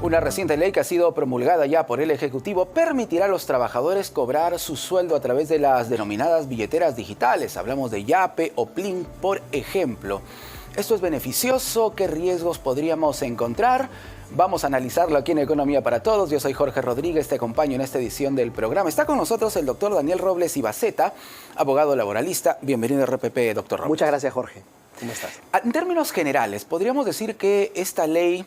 Una reciente ley que ha sido promulgada ya por el Ejecutivo permitirá a los trabajadores cobrar su sueldo a través de las denominadas billeteras digitales. Hablamos de Yape o Plin, por ejemplo. ¿Esto es beneficioso? ¿Qué riesgos podríamos encontrar? Vamos a analizarlo aquí en Economía para Todos. Yo soy Jorge Rodríguez, te acompaño en esta edición del programa. Está con nosotros el doctor Daniel Robles Ibaceta, abogado laboralista. Bienvenido a RPP, doctor Robles. Muchas gracias, Jorge. ¿Cómo estás? En términos generales, podríamos decir que esta ley,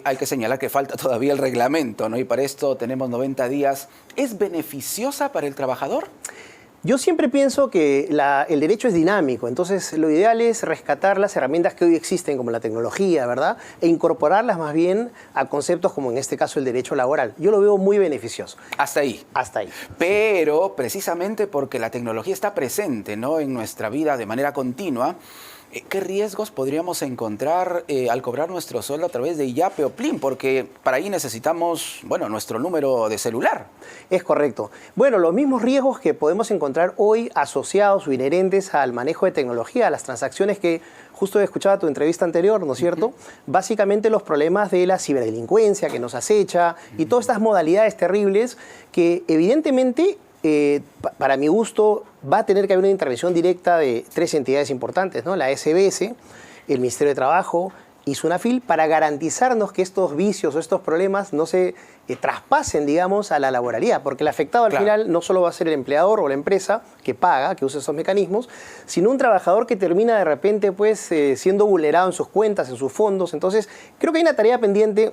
hay que señalar que falta todavía el reglamento, ¿no? Y para esto tenemos 90 días. ¿Es beneficiosa para el trabajador? Yo siempre pienso que el derecho es dinámico, entonces lo ideal es rescatar las herramientas que hoy existen, como la tecnología, ¿verdad? E incorporarlas más bien a conceptos como en este caso el derecho laboral. Yo lo veo muy beneficioso. Hasta ahí. Hasta ahí. Pero precisamente porque la tecnología está presente, ¿no?, en nuestra vida de manera continua, ¿qué riesgos podríamos encontrar al cobrar nuestro sueldo a través de Yape o Plin? Porque para ahí necesitamos, bueno, nuestro número de celular. Es correcto. Bueno, los mismos riesgos que podemos encontrar hoy asociados o inherentes al manejo de tecnología, a las transacciones que justo escuchaba tu entrevista anterior, ¿no es cierto? Básicamente los problemas de la ciberdelincuencia que nos acecha y todas estas modalidades terribles que evidentemente, para mi gusto, va a tener que haber una intervención directa de tres entidades importantes, ¿no? La SBS, el Ministerio de Trabajo y SUNAFIL, para garantizarnos que estos vicios o estos problemas no se traspasen, digamos, a la laboralidad, porque el afectado al final no solo va a ser el empleador o la empresa que paga, que usa esos mecanismos, sino un trabajador que termina de repente pues siendo vulnerado en sus cuentas, en sus fondos. Entonces, creo que hay una tarea pendiente,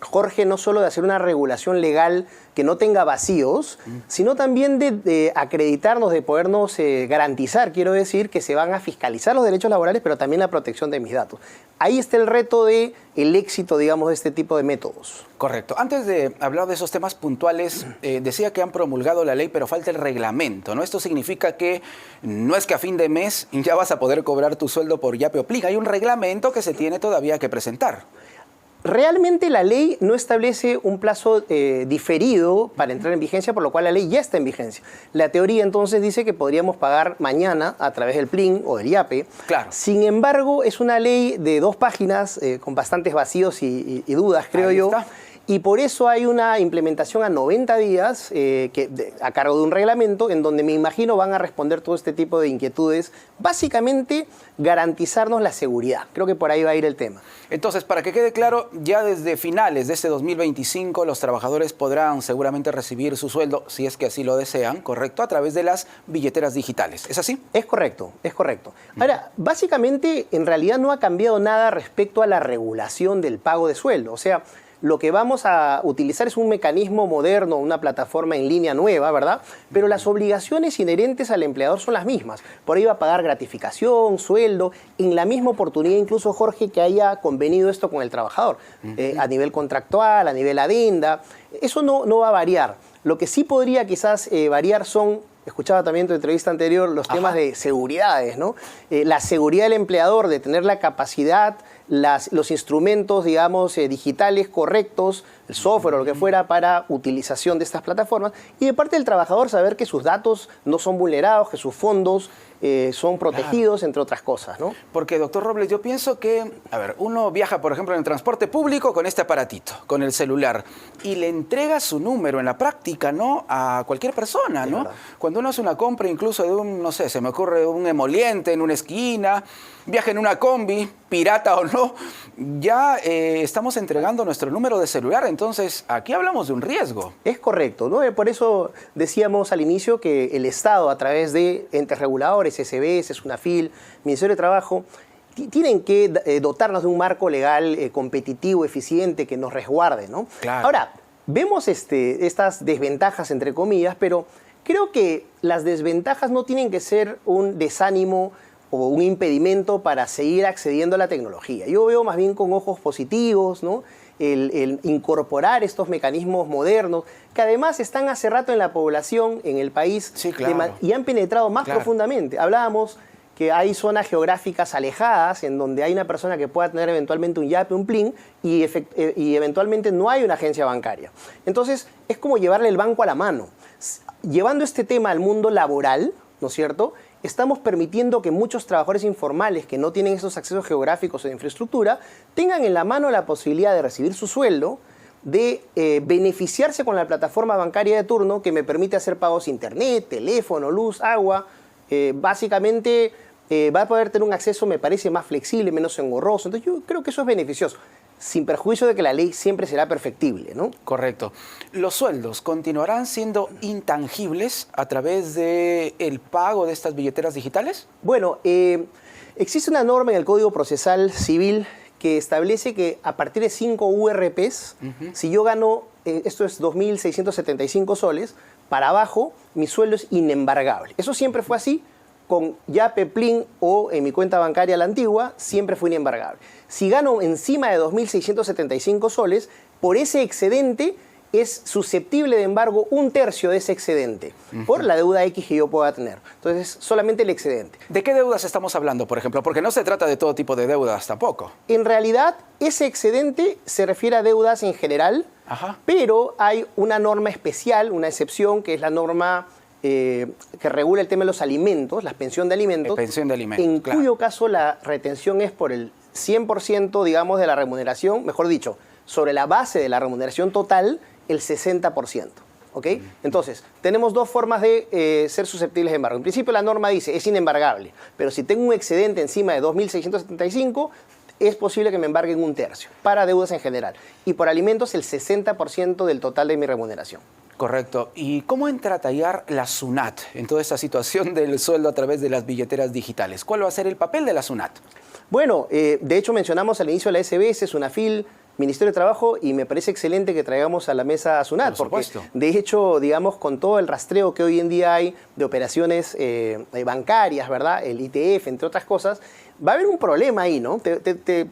Jorge, no solo de hacer una regulación legal que no tenga vacíos, sino también de acreditarnos, de podernos garantizar, quiero decir, que se van a fiscalizar los derechos laborales, pero también la protección de mis datos. Ahí está el reto del éxito, digamos, de este tipo de métodos. Correcto. Antes de hablar de esos temas puntuales, decía que han promulgado la ley, pero falta el reglamento, ¿no? Esto significa que no es que a fin de mes ya vas a poder cobrar tu sueldo por Yape o Plin. Hay un reglamento que se tiene todavía que presentar. Realmente la ley no establece un plazo diferido para entrar en vigencia, por lo cual la ley ya está en vigencia. La teoría entonces dice que podríamos pagar mañana a través del Plin o del Yape. Claro. Sin embargo, es una ley de 2 páginas con bastantes vacíos y dudas, creo yo. Está. Y por eso hay una implementación a 90 días a cargo de un reglamento en donde me imagino van a responder todo este tipo de inquietudes. Básicamente, garantizarnos la seguridad. Creo que por ahí va a ir el tema. Entonces, para que quede claro, ya desde finales de este 2025 los trabajadores podrán seguramente recibir su sueldo, si es que así lo desean, ¿correcto?, a través de las billeteras digitales. ¿Es así? Es correcto, es correcto. Ahora, básicamente, en realidad no ha cambiado nada respecto a la regulación del pago de sueldo. O sea, lo que vamos a utilizar es un mecanismo moderno, una plataforma en línea nueva, ¿verdad? Pero las obligaciones inherentes al empleador son las mismas. Por ahí va a pagar gratificación, sueldo, en la misma oportunidad incluso, Jorge, que haya convenido esto con el trabajador, a nivel contractual, a nivel adenda. Eso no va a variar. Lo que sí podría quizás variar son, escuchaba también tu entrevista anterior, los temas de seguridades, ¿no? La seguridad del empleador de tener la capacidad, los instrumentos, digamos, digitales correctos, el software o lo que fuera para utilización de estas plataformas, y de parte del trabajador saber que sus datos no son vulnerados, que sus fondos son protegidos, entre otras cosas, ¿no? Porque, doctor Robles, yo pienso que, a ver, uno viaja, por ejemplo, en el transporte público con este aparatito, con el celular, y le entrega su número en la práctica, ¿no?, a cualquier persona, ¿no? Cuando uno hace una compra incluso de un, no sé, se me ocurre un emoliente en una esquina, viaja en una combi, pirata o no, ya estamos entregando nuestro número de celular. Entonces, aquí hablamos de un riesgo. Es correcto, ¿no? Por eso decíamos al inicio que el Estado, a través de entes reguladores, SBS, SUNAFIL, Ministerio de Trabajo, tienen que dotarnos de un marco legal competitivo, eficiente, que nos resguarde, ¿no? Claro. Ahora, vemos estas desventajas, entre comillas, pero creo que las desventajas no tienen que ser un desánimo o un impedimento para seguir accediendo a la tecnología. Yo veo más bien con ojos positivos, ¿no?, el incorporar estos mecanismos modernos, que además están hace rato en la población, en el país, sí, claro, y han penetrado más profundamente. Hablábamos que hay zonas geográficas alejadas en donde hay una persona que pueda tener eventualmente un Yape, un Plin, y eventualmente no hay una agencia bancaria. Entonces, es como llevarle el banco a la mano. Llevando este tema al mundo laboral, ¿no es cierto?, estamos permitiendo que muchos trabajadores informales que no tienen esos accesos geográficos o de infraestructura tengan en la mano la posibilidad de recibir su sueldo, de beneficiarse con la plataforma bancaria de turno que me permite hacer pagos internet, teléfono, luz, agua. Básicamente va a poder tener un acceso, me parece, más flexible, menos engorroso. Entonces yo creo que eso es beneficioso, sin perjuicio de que la ley siempre será perfectible, ¿no? Correcto. ¿Los sueldos continuarán siendo intangibles a través del pago de estas billeteras digitales? Bueno, existe una norma en el Código Procesal Civil que establece que a partir de 5 URPs, si yo gano, esto es 2.675 soles, para abajo, mi sueldo es inembargable. Eso siempre fue así. Con Yape, Plin o en mi cuenta bancaria la antigua, siempre fue inembargable. Si gano encima de 2.675 soles, por ese excedente es susceptible de embargo un tercio de ese excedente, por la deuda X que yo pueda tener. Entonces, solamente el excedente. ¿De qué deudas estamos hablando, por ejemplo? Porque no se trata de todo tipo de deudas tampoco. En realidad, ese excedente se refiere a deudas en general, pero hay una norma especial, una excepción, que es la norma que regula el tema de los alimentos, la pensión de alimentos, en cuyo caso la retención es por el 100%, digamos, de la remuneración, mejor dicho, sobre la base de la remuneración total, el 60%. ¿Ok? Entonces, tenemos dos formas de ser susceptibles de embargo. En principio, la norma dice es inembargable, pero si tengo un excedente encima de 2.675, es posible que me embarguen un tercio, para deudas en general. Y por alimentos, el 60% del total de mi remuneración. Correcto. ¿Y cómo entra a tallar la SUNAT en toda esta situación del sueldo a través de las billeteras digitales? ¿Cuál va a ser el papel de la SUNAT? Bueno, de hecho mencionamos al inicio de la SBS, SUNAFIL, Ministerio de Trabajo, y me parece excelente que traigamos a la mesa a SUNAT. Por supuesto. Porque, de hecho, digamos, con todo el rastreo que hoy en día hay de operaciones bancarias, ¿verdad? El ITF, entre otras cosas, va a haber un problema ahí, ¿no? Te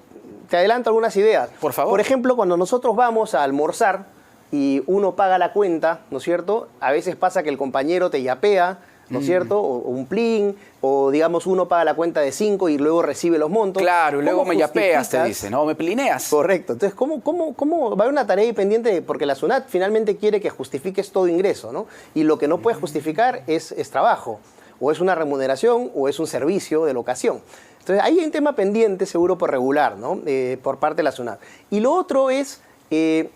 adelanto algunas ideas. Por favor. Por ejemplo, cuando nosotros vamos a almorzar y uno paga la cuenta, ¿no es cierto? A veces pasa que el compañero te yapea, ¿no es cierto? O un plin, o digamos uno paga la cuenta de 5 y luego recibe los montos. Claro, y luego me yapeas, te dicen, ¿no? Me plineas. Correcto. Entonces, ¿cómo va a haber una tarea ahí pendiente? Porque la SUNAT finalmente quiere que justifiques todo ingreso, ¿no? Y lo que no puedes justificar es trabajo, o es una remuneración, o es un servicio de locación. Entonces, ahí hay un tema pendiente seguro por regular, ¿no? Por parte de la SUNAT. Y lo otro es,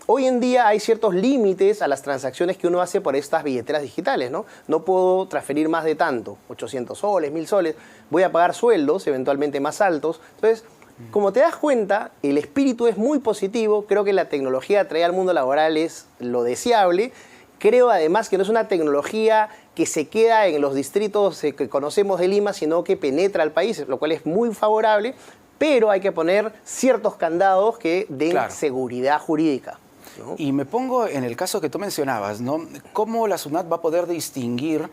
hoy en día hay ciertos límites a las transacciones que uno hace por estas billeteras digitales, ¿no? No puedo transferir más de tanto, 800 soles, 1000 soles, voy a pagar sueldos eventualmente más altos. Entonces, como te das cuenta, el espíritu es muy positivo, creo que la tecnología trae al mundo laboral es lo deseable. Creo además que no es una tecnología que se queda en los distritos que conocemos de Lima, sino que penetra al país, lo cual es muy favorable. Pero hay que poner ciertos candados que den seguridad jurídica, ¿no? Y me pongo en el caso que tú mencionabas, ¿no? ¿Cómo la SUNAT va a poder distinguir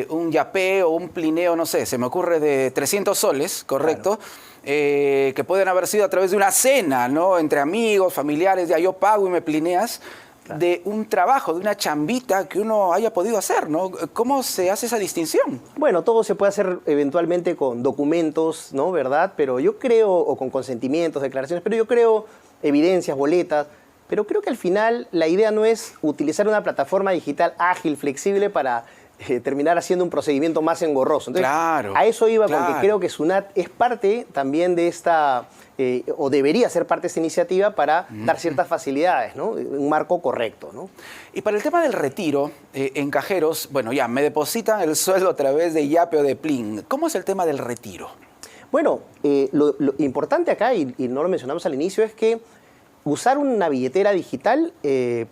un yapeo o un plineo, no sé, se me ocurre de 300 soles, ¿correcto? Claro. Que pueden haber sido a través de una cena, ¿no? Entre amigos, familiares, ya yo pago y me plineas. De un trabajo, de una chambita que uno haya podido hacer, ¿no? ¿Cómo se hace esa distinción? Bueno, todo se puede hacer eventualmente con documentos, ¿no? ¿Verdad? Pero yo creo, o con consentimientos, declaraciones, pero yo creo evidencias, boletas, pero creo que al final la idea no es utilizar una plataforma digital ágil, flexible para terminar haciendo un procedimiento más engorroso. Entonces, a eso iba con que creo que SUNAT es parte también de esta, o debería ser parte de esta iniciativa para dar ciertas facilidades, ¿no? Un marco correcto, ¿no? Y para el tema del retiro, en cajeros, bueno, ya me depositan el sueldo a través de Yape o de Plin. ¿Cómo es el tema del retiro? Bueno, lo importante acá, y no lo mencionamos al inicio, es que usar una billetera digital,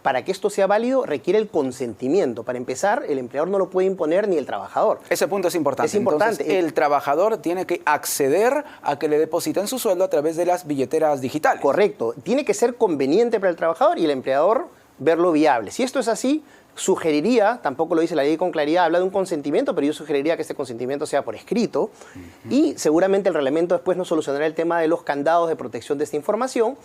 para que esto sea válido, requiere el consentimiento. Para empezar, el empleador no lo puede imponer ni el trabajador. Ese punto es importante. Es importante. Entonces, el trabajador tiene que acceder a que le depositen su sueldo a través de las billeteras digitales. Correcto. Tiene que ser conveniente para el trabajador y el empleador verlo viable. Si esto es así, sugeriría, tampoco lo dice la ley con claridad, habla de un consentimiento, pero yo sugeriría que este consentimiento sea por escrito y seguramente el reglamento después nos solucionará el tema de los candados de protección de esta información.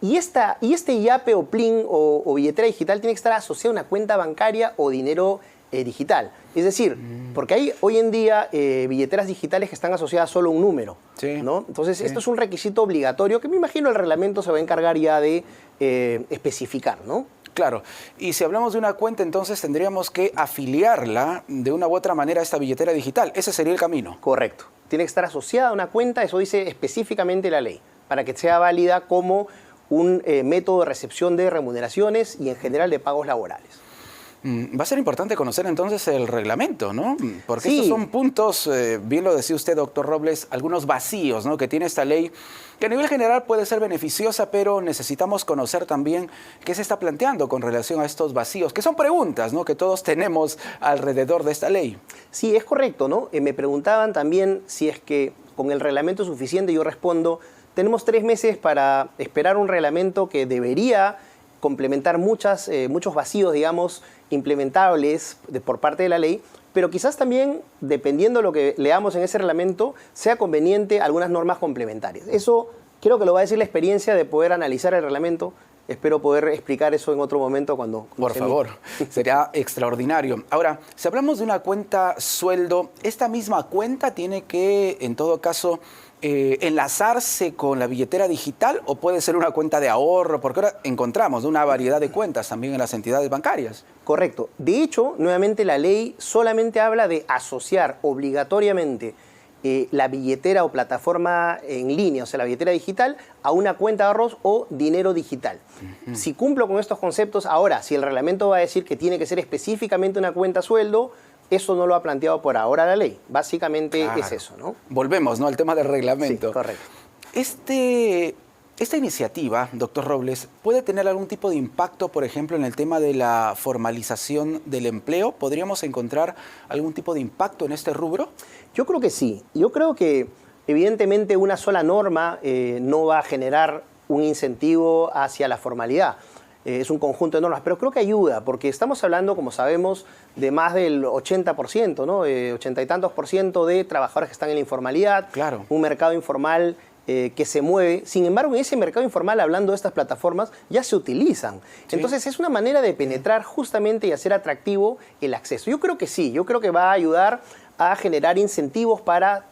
Y este Yape o Plin o billetera digital tiene que estar asociado a una cuenta bancaria o dinero digital. Es decir, porque hay hoy en día billeteras digitales que están asociadas solo a un número, ¿no? Entonces, esto es un requisito obligatorio que me imagino el reglamento se va a encargar ya de especificar, ¿no? Claro. Y si hablamos de una cuenta, entonces tendríamos que afiliarla de una u otra manera a esta billetera digital. Ese sería el camino. Correcto. Tiene que estar asociada a una cuenta, eso dice específicamente la ley, para que sea válida como un método de recepción de remuneraciones y en general de pagos laborales. Va a ser importante conocer entonces el reglamento, ¿no? Porque Sí. estos son puntos, bien lo decía usted, doctor Robles, algunos vacíos, ¿no?, que tiene esta ley, que a nivel general puede ser beneficiosa, pero necesitamos conocer también qué se está planteando con relación a estos vacíos, que son preguntas, ¿no?, que todos tenemos alrededor de esta ley. Sí, es correcto, ¿no? Me preguntaban también si es que con el reglamento es suficiente. Yo respondo, tenemos 3 meses para esperar un reglamento que debería complementar muchos vacíos, digamos, implementables por parte de la ley, pero quizás también, dependiendo de lo que leamos en ese reglamento, sea conveniente algunas normas complementarias. Eso creo que lo va a decir la experiencia de poder analizar el reglamento. Espero poder explicar eso en otro momento cuando Por se favor, emita. sería extraordinario. Ahora, si hablamos de una cuenta sueldo, ¿esta misma cuenta tiene que, en todo caso, enlazarse con la billetera digital o puede ser una cuenta de ahorro? Porque ahora encontramos una variedad de cuentas también en las entidades bancarias. Correcto. De hecho, nuevamente la ley solamente habla de asociar obligatoriamente la billetera o plataforma en línea, o sea, la billetera digital, a una cuenta de ahorros o dinero digital. Si cumplo con estos conceptos, ahora, si el reglamento va a decir que tiene que ser específicamente una cuenta sueldo, eso no lo ha planteado por ahora la ley. Básicamente Claro. es eso, ¿no? Volvemos, ¿no?, al tema del reglamento. Sí, correcto. Esta iniciativa, doctor Robles, ¿puede tener algún tipo de impacto, por ejemplo, en el tema de la formalización del empleo? ¿Podríamos encontrar algún tipo de impacto en este rubro? Yo creo que sí. Yo creo que evidentemente una sola norma no va a generar un incentivo hacia la formalidad. Es un conjunto de normas, pero creo que ayuda, porque estamos hablando, como sabemos, de más del 80%, ¿no? 80 y tantos % de trabajadores que están en la informalidad, Claro. un mercado informal que se mueve. Sin embargo, en ese mercado informal, hablando de estas plataformas, ya se utilizan. Sí. Entonces, es una manera de penetrar justamente y hacer atractivo el acceso. Yo creo que sí, yo creo que va a ayudar a generar incentivos para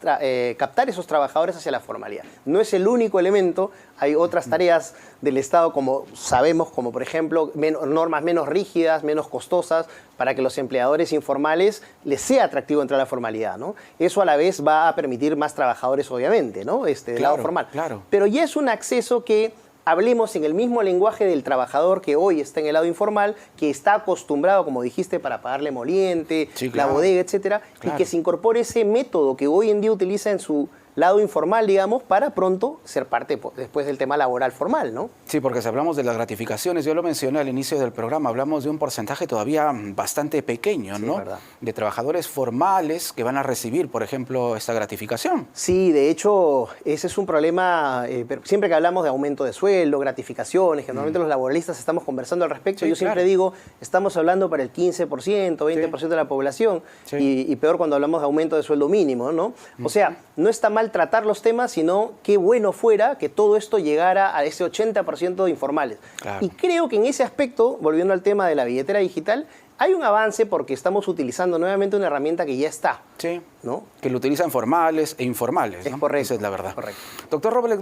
captar esos trabajadores hacia la formalidad. No es el único elemento, hay otras tareas del Estado, como sabemos, como por ejemplo normas menos rígidas, menos costosas, para que los empleadores informales les sea atractivo entrar a la formalidad, ¿no? Eso a la vez va a permitir más trabajadores, obviamente, ¿no? Del Claro, lado formal. claro. Pero ya es un acceso que hablemos en el mismo lenguaje del trabajador que hoy está en el lado informal, que está acostumbrado, como dijiste, para pagarle moliente, Sí, la claro. bodega, etcétera, Claro. y que se incorpore ese método que hoy en día utiliza en su lado informal, digamos, para pronto ser parte después del tema laboral formal, ¿no? Sí, porque si hablamos de las gratificaciones, yo lo mencioné al inicio del programa, hablamos de un porcentaje todavía bastante pequeño, Sí, ¿no?, verdad. de trabajadores formales que van a recibir, por ejemplo, esta gratificación. Sí, de hecho, ese es un problema, pero siempre que hablamos de aumento de sueldo, gratificaciones, que normalmente los laboralistas estamos conversando al respecto, Sí, yo siempre claro. digo, estamos hablando para el 15%, 20% de la población, Sí. y peor cuando hablamos de aumento de sueldo mínimo, ¿no? O sea, no está mal tratar los temas, sino qué bueno fuera que todo esto llegara a ese 80% de informales. Claro. Y creo que en ese aspecto, volviendo al tema de la billetera digital, hay un avance porque estamos utilizando nuevamente una herramienta que ya está, Sí, ¿no? que lo utilizan formales e informales, Es ¿no? correcto. Esa es la verdad. Correcto. Doctor Robles,